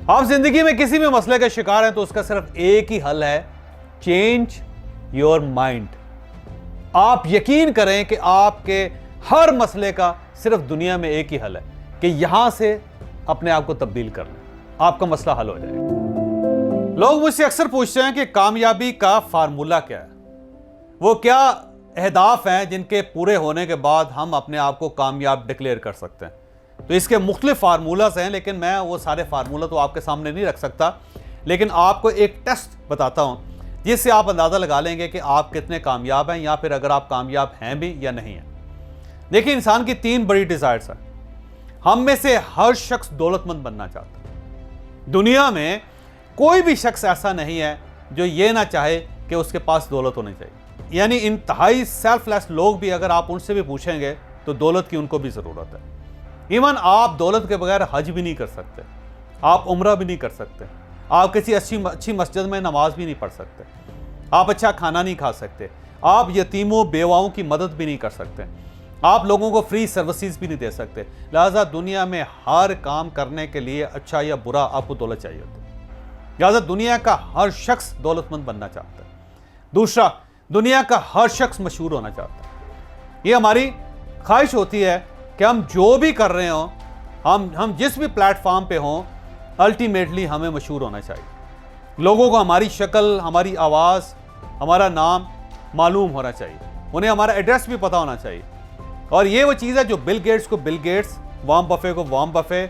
आप जिंदगी में किसी भी मसले का शिकार हैं तो उसका सिर्फ एक ही हल है, चेंज योर माइंड। आप यकीन करें कि आपके हर मसले का सिर्फ दुनिया में एक ही हल है कि यहां से अपने आप को तब्दील कर लें, आपका मसला हल हो जाएगा। लोग मुझसे अक्सर पूछते हैं कि कामयाबी का फार्मूला क्या है, वो क्या अहदाफ हैं जिनके पूरे होने के बाद हम अपने आप को कामयाब डिक्लेयर कर सकते हैं। तो इसके मुख्तलिफ फार्मूलाज हैं, लेकिन मैं वो सारे फार्मूला तो आपके सामने नहीं रख सकता, लेकिन आपको एक टेस्ट बताता हूं जिससे आप अंदाज़ा लगा लेंगे कि आप कितने कामयाब हैं या फिर अगर आप कामयाब हैं भी या नहीं हैं। देखिए, इंसान की 3 बड़ी डिज़ायर्स हैं। हम में से हर शख्स दौलतमंद बनना चाहता है। दुनिया में कोई भी शख्स ऐसा नहीं है जो ये ना चाहे कि उसके पास दौलत होनी चाहिए। यानी इंतहाई सेल्फलेस लोग भी अगर आप उनसे भी पूछेंगे तो दौलत की उनको भी ज़रूरत है। इवन आप दौलत के बगैर हज भी नहीं कर सकते, आप उम्रा भी नहीं कर सकते, आप किसी अच्छी मस्जिद में नमाज भी नहीं पढ़ सकते, आप अच्छा खाना नहीं खा सकते, आप यतीमों बेवाओं की मदद भी नहीं कर सकते, आप लोगों को फ्री सर्विसेज भी नहीं दे सकते। लिहाजा दुनिया में हर काम करने के लिए अच्छा या बुरा आपको दौलत चाहिए होती है। लिहाजा दुनिया का हर शख्स दौलतमंद बनना चाहता है। दूसरा, दुनिया का हर शख्स मशहूर होना चाहता है। ये हमारी ख्वाहिश होती है कि हम जो भी कर रहे हों, हम जिस भी प्लेटफॉर्म पे हों, अल्टीमेटली हमें मशहूर होना चाहिए। लोगों को हमारी शक्ल, हमारी आवाज़, हमारा नाम मालूम होना चाहिए, उन्हें हमारा एड्रेस भी पता होना चाहिए। और ये वो चीज़ है जो बिल गेट्स को बिल गेट्स, वार्न बफे को वार्न बफे,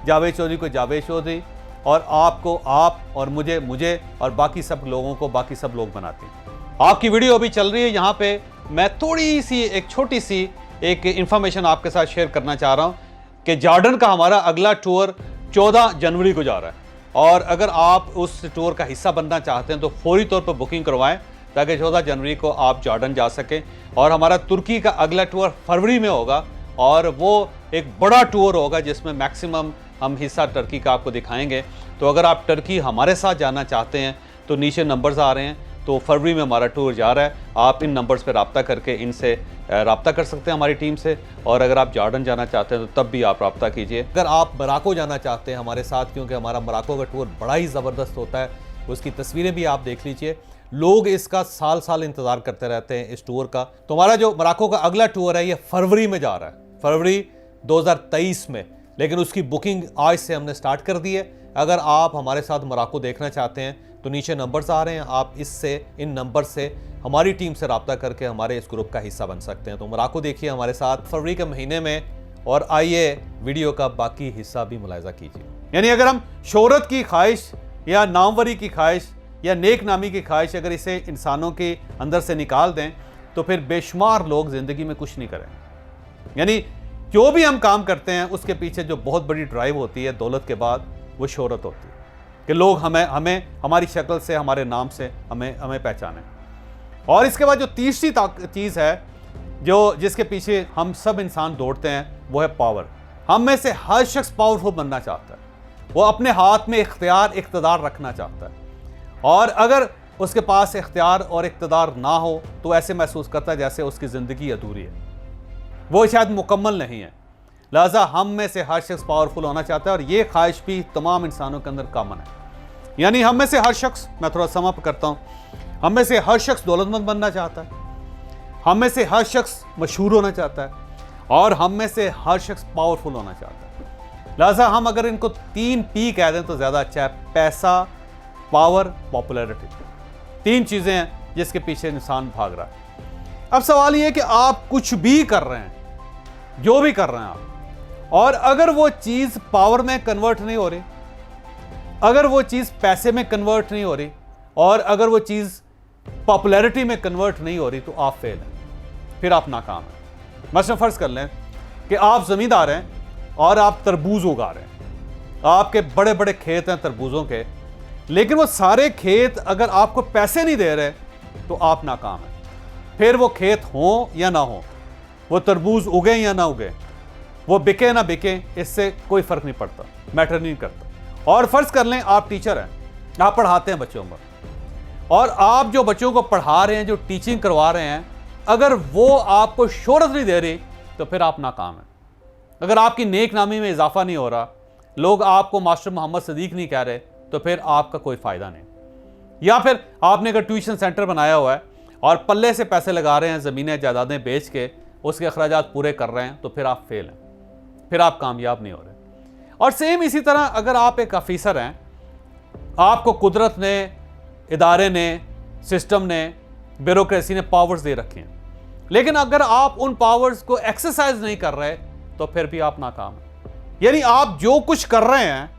जावेद चौधरी को जावेद चौधरी, और आपको आप, और मुझे और बाकी सब लोगों को बाकी सब लोग बनाते हैं। आपकी वीडियो अभी चल रही है, यहाँ पे मैं थोड़ी सी एक छोटी सी एक इंफॉर्मेशन आपके साथ शेयर करना चाह रहा हूँ कि जॉर्डन का हमारा अगला टूर 14 जनवरी को जा रहा है, और अगर आप उस टूर का हिस्सा बनना चाहते हैं तो फौरी तौर पर बुकिंग करवाएं ताकि 14 जनवरी को आप जॉर्डन जा सकें। और हमारा तुर्की का अगला टूर फरवरी में होगा, और वो एक बड़ा टूर होगा जिसमें मैक्सिमम हम हिस्सा टर्की का आपको दिखाएंगे। तो अगर आप टर्की हमारे साथ जाना चाहते हैं तो नीचे नंबर्स आ रहे हैं, तो फरवरी में हमारा टूर जा रहा है। आप इन नंबर्स पर रब्ता करके इनसे रब्ता कर सकते हैं हमारी टीम से, और अगर आप जॉर्डन जाना चाहते हैं तो तब भी आप रब्ता कीजिए। अगर आप मोरक्को जाना चाहते हैं हमारे साथ, क्योंकि हमारा मोरक्को का टूर बड़ा ही ज़बरदस्त होता है, उसकी तस्वीरें भी आप देख लीजिए। लोग इसका साल साल इंतज़ार करते रहते हैं इस टूर का। तो हमारा जो मोरक्को का अगला टूर है ये फरवरी में जा रहा है, फरवरी 2023 में, लेकिन उसकी बुकिंग आज से हमने स्टार्ट कर दी है। अगर आप हमारे साथ मोरक्को देखना चाहते हैं तो नीचे नंबर्स आ रहे हैं, आप इन नंबर से हमारी टीम से रब्ता करके हमारे इस ग्रुप का हिस्सा बन सकते हैं। तो मोरक्को देखिए हमारे साथ फरवरी के महीने में, और आइए वीडियो का बाकी हिस्सा भी मुलाहिजा कीजिए। यानी अगर हम शोहरत की ख्वाहिश या नामवरी की ख्वाहिश या नेक नामी की ख्वाहिश अगर इसे इंसानों के अंदर से निकाल दें तो फिर बेशुमार लोग ज़िंदगी में कुछ नहीं करें। यानी जो भी हम काम करते हैं उसके पीछे जो बहुत बड़ी ड्राइव होती है दौलत के बाद, वो शोहरत होती है कि लोग हमें हमारी शक्ल से, हमारे नाम से हमें पहचानें। और इसके बाद जो तीसरी चीज़ है जिसके पीछे हम सब इंसान दौड़ते हैं, वो है पावर। हम में से हर शख्स पावरफुल बनना चाहता है, वो अपने हाथ में इख्तियार रखना चाहता है, और अगर उसके पास इख्तियार और इख्तियार ना हो तो ऐसे महसूस करता है जैसे उसकी ज़िंदगी अधूरी है, वो शायद मुकम्मल नहीं है। लिहाजा हम में से हर शख्स पावरफुल होना चाहता है, और ये ख्वाहिश भी तमाम इंसानों के अंदर कॉमन है। यानी हम में से हर शख्स, मैं थोड़ा समअप करता हूँ, हम में से हर शख्स दौलतमंद बनना चाहता है, हम में से हर शख्स मशहूर होना चाहता है, और हम में से हर शख्स पावरफुल होना चाहता है। लिहाजा हम अगर इनको 3 P कह दें तो ज़्यादा अच्छा है, पैसा, पावर, पॉपुलैरिटी। 3 चीज़ें हैं जिसके पीछे इंसान भाग रहा है। अब सवाल ये है कि आप कुछ भी कर रहे हैं, जो भी कर रहे हैं आप, और अगर वो चीज़ पावर में कन्वर्ट नहीं हो रही, अगर वो चीज़ पैसे में कन्वर्ट नहीं हो रही, और अगर वो चीज़ पॉपुलैरिटी में कन्वर्ट नहीं हो रही, तो आप फेल हैं, फिर आप नाकाम हैं। मसलन फ़र्ज़ कर लें कि आप ज़मींदार हैं और आप तरबूज उगा रहे हैं, आपके बड़े बड़े खेत हैं तरबूजों के, लेकिन वो सारे खेत अगर आपको पैसे नहीं दे रहे तो आप नाकाम हैं। फिर वो खेत हों या ना हो, वो तरबूज उगे या ना उगे, वो बिके ना बिके, इससे कोई फ़र्क नहीं पड़ता, मैटर नहीं करता। और फ़र्ज़ कर लें आप टीचर हैं, आप पढ़ाते हैं बच्चों को, और आप जो बच्चों को पढ़ा रहे हैं, जो टीचिंग करवा रहे हैं, अगर वो आपको शोहरत नहीं दे रही तो फिर आप नाकाम हैं। अगर आपकी नेक नामी में इजाफा नहीं हो रहा, लोग आपको मास्टर मोहम्मद सदीक नहीं कह रहे, तो फिर आपका कोई फ़ायदा नहीं। या फिर आपने अगर ट्यूशन सेंटर बनाया हुआ है और पल्ले से पैसे लगा रहे हैं, ज़मीनें जायदादें बेच के उसके अखराजात पूरे कर रहे हैं, तो फिर आप फेल हैं, फिर आप कामयाब नहीं हो रहे। और सेम इसी तरह अगर आप एक ऑफिसर हैं, आपको कुदरत ने, इदारे ने, सिस्टम ने, ब्यूरोक्रेसी ने पावर्स दे रखे हैं, लेकिन अगर आप उन पावर्स को एक्सरसाइज नहीं कर रहे तो फिर भी आप नाकाम हैं। यानी आप जो कुछ कर रहे हैं,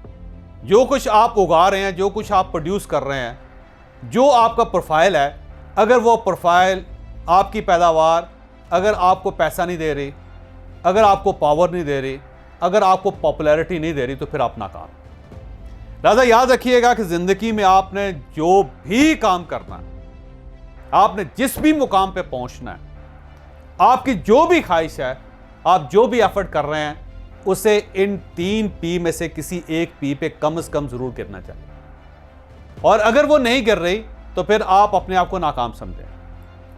जो कुछ आप उगा रहे हैं, जो कुछ आप प्रोड्यूस कर रहे हैं, जो आपका प्रोफाइल है, अगर वो प्रोफाइल, आपकी पैदावार अगर आपको पैसा नहीं दे रही, अगर आपको पावर नहीं दे रही, अगर आपको पॉपुलैरिटी नहीं दे रही, तो फिर आप नाकाम। लिहाजा याद रखिएगा कि ज़िंदगी में आपने जो भी काम करना है, आपने जिस भी मुकाम पे पहुंचना है, आपकी जो भी ख्वाहिश है, आप जो भी एफर्ट कर रहे हैं, उसे इन 3 पी में से किसी एक पी पे कम से कम जरूर गिरना चाहिए। और अगर वो नहीं गिर रही तो फिर आप अपने आप को नाकाम समझें।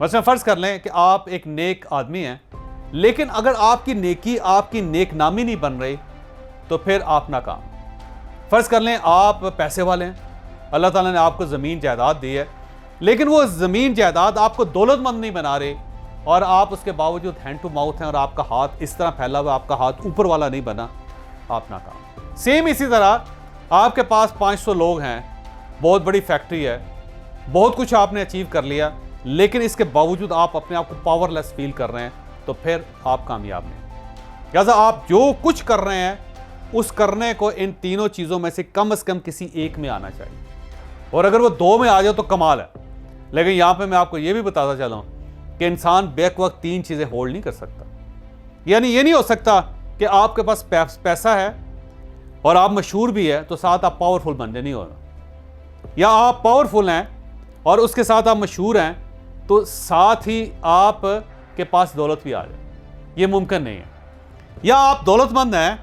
वैसे फर्ज कर लें कि आप एक नेक आदमी हैं, लेकिन अगर आपकी नेकी आपकी नेक नामी नहीं बन रही तो फिर आप नाकाम। फर्ज कर लें आप पैसे वाले हैं, अल्लाह ताला ने आपको ज़मीन जायदाद दी है, लेकिन वो ज़मीन जायदाद आपको दौलतमंद नहीं बना रही और आप उसके बावजूद हैंड टू माउथ हैं और आपका हाथ इस तरह फैला हुआ, आपका हाथ ऊपर वाला नहीं बना, आप नाकाम। सेम इसी तरह आपके पास 500 लोग हैं, बहुत बड़ी फैक्ट्री है, बहुत कुछ आपने अचीव कर लिया, लेकिन इसके बावजूद आप अपने आप को पावरलेस फील कर रहे हैं, तो फिर आप कामयाब नहीं। लिहाजा आप जो कुछ कर रहे हैं उस करने को इन तीनों चीज़ों में से कम किसी एक में आना चाहिए, और अगर वो 2 में आ जाए तो कमाल है। लेकिन यहाँ पे मैं आपको ये भी बताता चला हूँ कि इंसान बैक वक्त 3 चीज़ें होल्ड नहीं कर सकता। यानी ये नहीं हो सकता कि आपके पास पैसा है और आप मशहूर भी है तो साथ आप पावरफुल बनने नहीं हो रहा, या आप पावरफुल हैं और उसके साथ आप मशहूर हैं तो साथ ही आप के पास दौलत भी आ जाए, ये मुमकिन नहीं है। या आप दौलतमंद हैं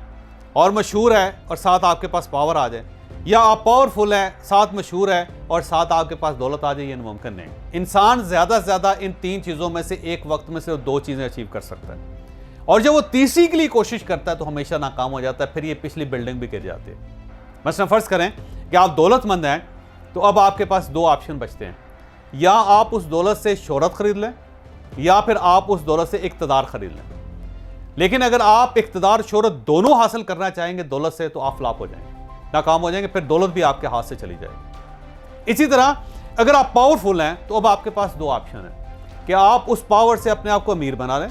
और मशहूर है और साथ आपके पास पावर आ जाए, या आप पावरफुल हैं, साथ मशहूर है और साथ आपके पास दौलत आ जाए, ये मुमकिन नहीं। इंसान ज़्यादा से ज़्यादा इन 3 चीज़ों में से एक वक्त में सिर्फ 2 चीज़ें अचीव कर सकता है, और जब वो तीसरी के लिए कोशिश करता है तो हमेशा नाकाम हो जाता है, फिर ये पिछली बिल्डिंग भी गिर जाती है। मसलन फ़र्ज़ करें कि आप दौलतमंद हैं, तो अब आपके पास 2 ऑप्शन बचते हैं, या आप उस दौलत से शोहरत ख़रीद लें, या फिर आप उस दौलत से इक़्तिदार ख़रीद लें। लेकिन अगर आप इक़्तिदार शोहरत दोनों हासिल करना चाहेंगे दौलत से, तो आप फ्लॉप हो जाएंगे, नाकाम हो जाएंगे, फिर दौलत भी आपके हाथ से चली जाएगी। इसी तरह अगर आप पावरफुल हैं तो अब आपके पास 2 ऑप्शन हैं कि आप उस पावर से अपने आप को अमीर बना लें,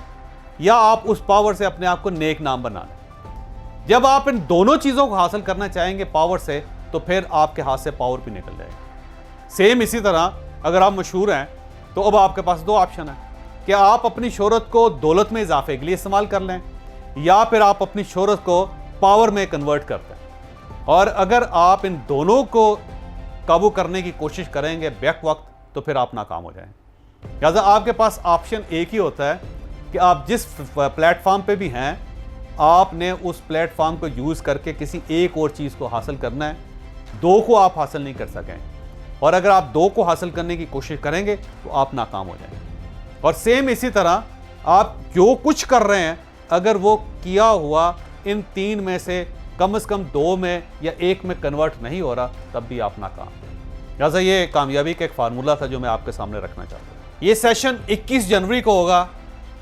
या आप उस पावर से अपने आप को नेक नाम बना लें। जब आप इन दोनों चीज़ों को हासिल करना चाहेंगे पावर से, तो फिर आपके हाथ से पावर भी निकल जाएगी। सेम इसी तरह अगर आप मशहूर हैं तो अब आपके पास 2 ऑप्शन हैं कि आप अपनी शोहरत को दौलत में इजाफे के लिए इस्तेमाल कर लें, या फिर आप अपनी शोहरत को पावर में कन्वर्ट करते हैं। और अगर आप इन दोनों को काबू करने की कोशिश करेंगे बैक वक्त, तो फिर आप नाकाम हो जाएंगे। लिहाजा आपके पास ऑप्शन एक ही होता है कि आप जिस प्लेटफॉर्म पे भी हैं, आपने उस प्लेटफॉर्म को यूज़ करके किसी एक और चीज़ को हासिल करना है। 2 को आप हासिल नहीं कर सकें, और अगर आप 2 को हासिल करने की कोशिश करेंगे तो आप नाकाम हो जाएंगे। और सेम इसी तरह आप जो कुछ कर रहे हैं, अगर वो किया हुआ इन 3 में से कम 2 में या 1 में कन्वर्ट नहीं हो रहा, तब भी आप नाकाम। लिहाजा ये कामयाबी का एक फार्मूला था जो मैं आपके सामने रखना चाहता हूँ। ये सेशन 21 जनवरी को होगा,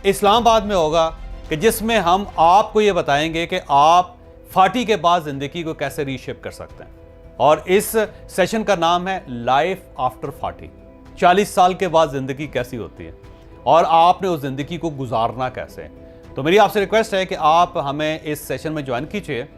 इस्लामाबाद में होगा, कि जिसमें हम आपको ये बताएंगे कि आप 40 के बाद ज़िंदगी को कैसे रीशेप कर सकते हैं। और इस सेशन का नाम है लाइफ आफ्टर 40। 40 साल के बाद ज़िंदगी कैसी होती है और आपने उस ज़िंदगी को गुजारना कैसे है। तो मेरी आपसे रिक्वेस्ट है कि आप हमें इस सेशन में ज्वाइन कीजिए